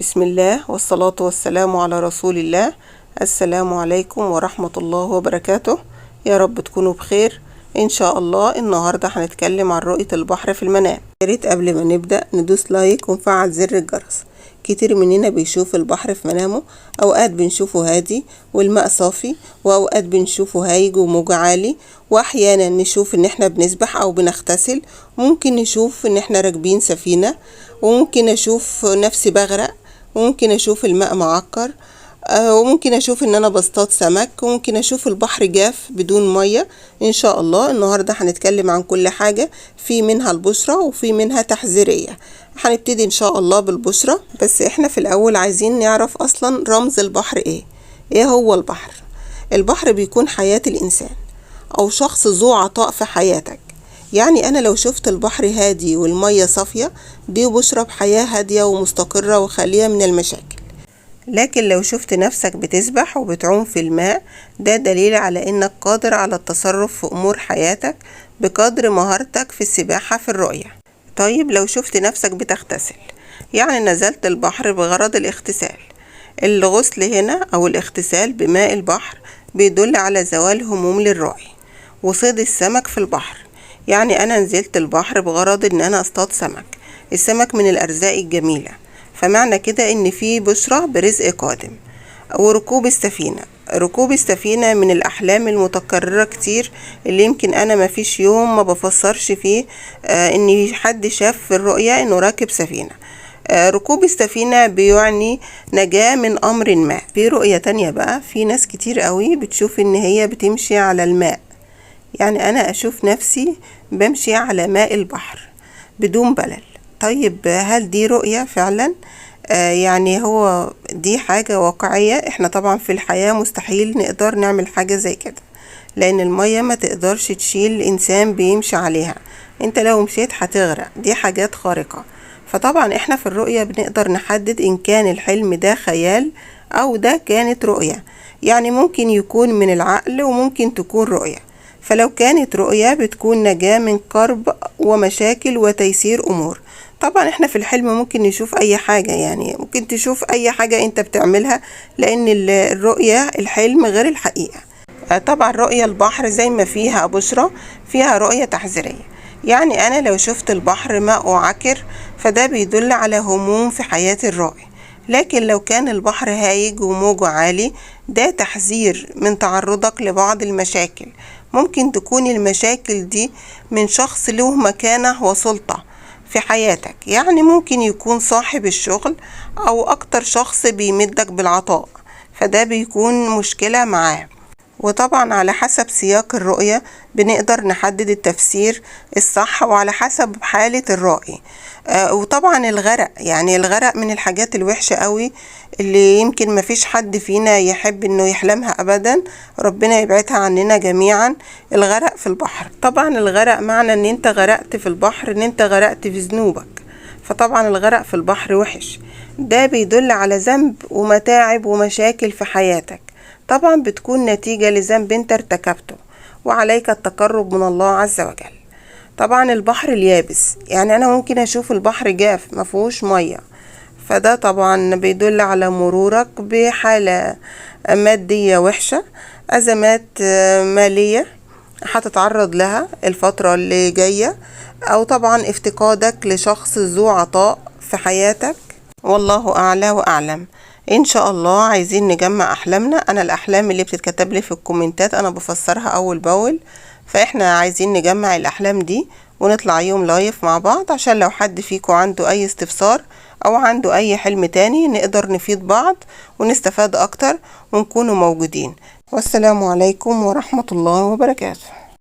بسم الله والصلاة والسلام على رسول الله. السلام عليكم ورحمة الله وبركاته. يا رب تكونوا بخير إن شاء الله. النهاردة هنتكلم عن رؤية البحر في المنام. يا ريت قبل ما نبدأ ندوس لايك ونفعل زر الجرس. كتير مننا بيشوف البحر في منامه، أوقات بنشوفه هادي والماء صافي، وأوقات بنشوفه هايج وموج عالي، وأحيانا نشوف إن احنا بنسبح أو بنغتسل، وممكن نشوف إن احنا راكبين سفينة، وممكن أشوف نفسي بغرق، وممكن اشوف الماء معكر، وممكن اشوف ان انا بصطاد سمك، وممكن اشوف البحر جاف بدون مية. ان شاء الله النهاردة هنتكلم عن كل حاجة، في منها البشرة وفي منها تحذيرية. هنبتدي ان شاء الله بالبشرة، بس احنا في الاول عايزين نعرف اصلا رمز البحر ايه هو البحر. البحر بيكون حياة الانسان او شخص ذو عطاء في حياتك. يعني أنا لو شفت البحر هادي والمية صافية، دي بشرة بحياة هادية ومستقرة وخالية من المشاكل. لكن لو شفت نفسك بتسبح وبتعوم في الماء، ده دليل على إنك قادر على التصرف في أمور حياتك بقدر مهارتك في السباحة في الرؤية. طيب لو شفت نفسك بتغتسل، يعني نزلت البحر بغرض الاغتسال. الغسل هنا أو الاغتسال بماء البحر بيدل على زوال هموم للراعي. وصيد السمك في البحر، يعني أنا نزلت البحر بغرض إن أنا أصطاد سمك. السمك من الأرزاق الجميلة، فمعنى كده إن في بشرة برزق قادم. وركوب السفينة، ركوب السفينة من الأحلام المتكررة كتير، اللي يمكن أنا مفيش يوم ما بفسرش فيه إن حد شاف في الرؤية إنه راكب سفينة. ركوب السفينة بيعني نجاة من أمر ما. في رؤية تانية بقى، في ناس كتير قوي بتشوف إن هي بتمشي على الماء، يعني أنا أشوف نفسي بمشي على ماء البحر بدون بلل. طيب هل دي رؤية فعلا؟ يعني هو دي حاجة واقعية. احنا طبعا في الحياة مستحيل نقدر نعمل حاجة زي كده، لأن المية ما تقدرش تشيل الإنسان بيمشي عليها. انت لو مشيت هتغرق، دي حاجات خارقة. فطبعا احنا في الرؤية بنقدر نحدد إن كان الحلم ده خيال أو ده كانت رؤية. يعني ممكن يكون من العقل وممكن تكون رؤية. فلو كانت رؤية بتكون نجاة من كرب ومشاكل وتيسير أمور. طبعا احنا في الحلم ممكن نشوف أي حاجة، يعني ممكن تشوف أي حاجة انت بتعملها، لأن الرؤية الحلم غير الحقيقة. طبعا رؤية البحر زي ما فيها بشرة، فيها رؤية تحذيرية. يعني أنا لو شفت البحر ماء عكر، فده بيدل على هموم في حياة الرائي. لكن لو كان البحر هايج وموجه عالي، ده تحذير من تعرضك لبعض المشاكل. ممكن تكون المشاكل دي من شخص له مكانة وسلطة في حياتك، يعني ممكن يكون صاحب الشغل أو أكتر شخص بيمدك بالعطاء، فده بيكون مشكلة معاه. وطبعا على حسب سياق الرؤية بنقدر نحدد التفسير الصح وعلى حسب حالة الرائي. وطبعا الغرق، يعني الغرق من الحاجات الوحشة قوي اللي يمكن مفيش حد فينا يحب انه يحلمها ابدا. ربنا يبعدها عننا جميعا. الغرق في البحر، طبعا الغرق معنى ان انت غرقت في البحر ان انت غرقت في ذنوبك، فطبعا الغرق في البحر وحش. ده بيدل على ذنب ومتاعب ومشاكل في حياتك، طبعا بتكون نتيجة لذنب انت ارتكبته، وعليك التقرب من الله عز وجل. طبعا البحر اليابس، يعني انا ممكن اشوف البحر جاف مفهوش مية، فده طبعا بيدل على مرورك بحالة مادية وحشة، ازمات مالية هتتعرض لها الفترة اللي جاية، او طبعا افتقادك لشخص ذو عطاء في حياتك. والله اعلى واعلم. ان شاء الله عايزين نجمع احلامنا. انا الاحلام اللي بتتكتب لي في الكومنتات انا بفسرها اول باول، فاحنا عايزين نجمع الاحلام دي ونطلع يوم لايف مع بعض، عشان لو حد فيكم عنده اي استفسار او عنده اي حلم تاني نقدر نفيد بعض ونستفاد اكتر ونكونوا موجودين. والسلام عليكم ورحمة الله وبركاته.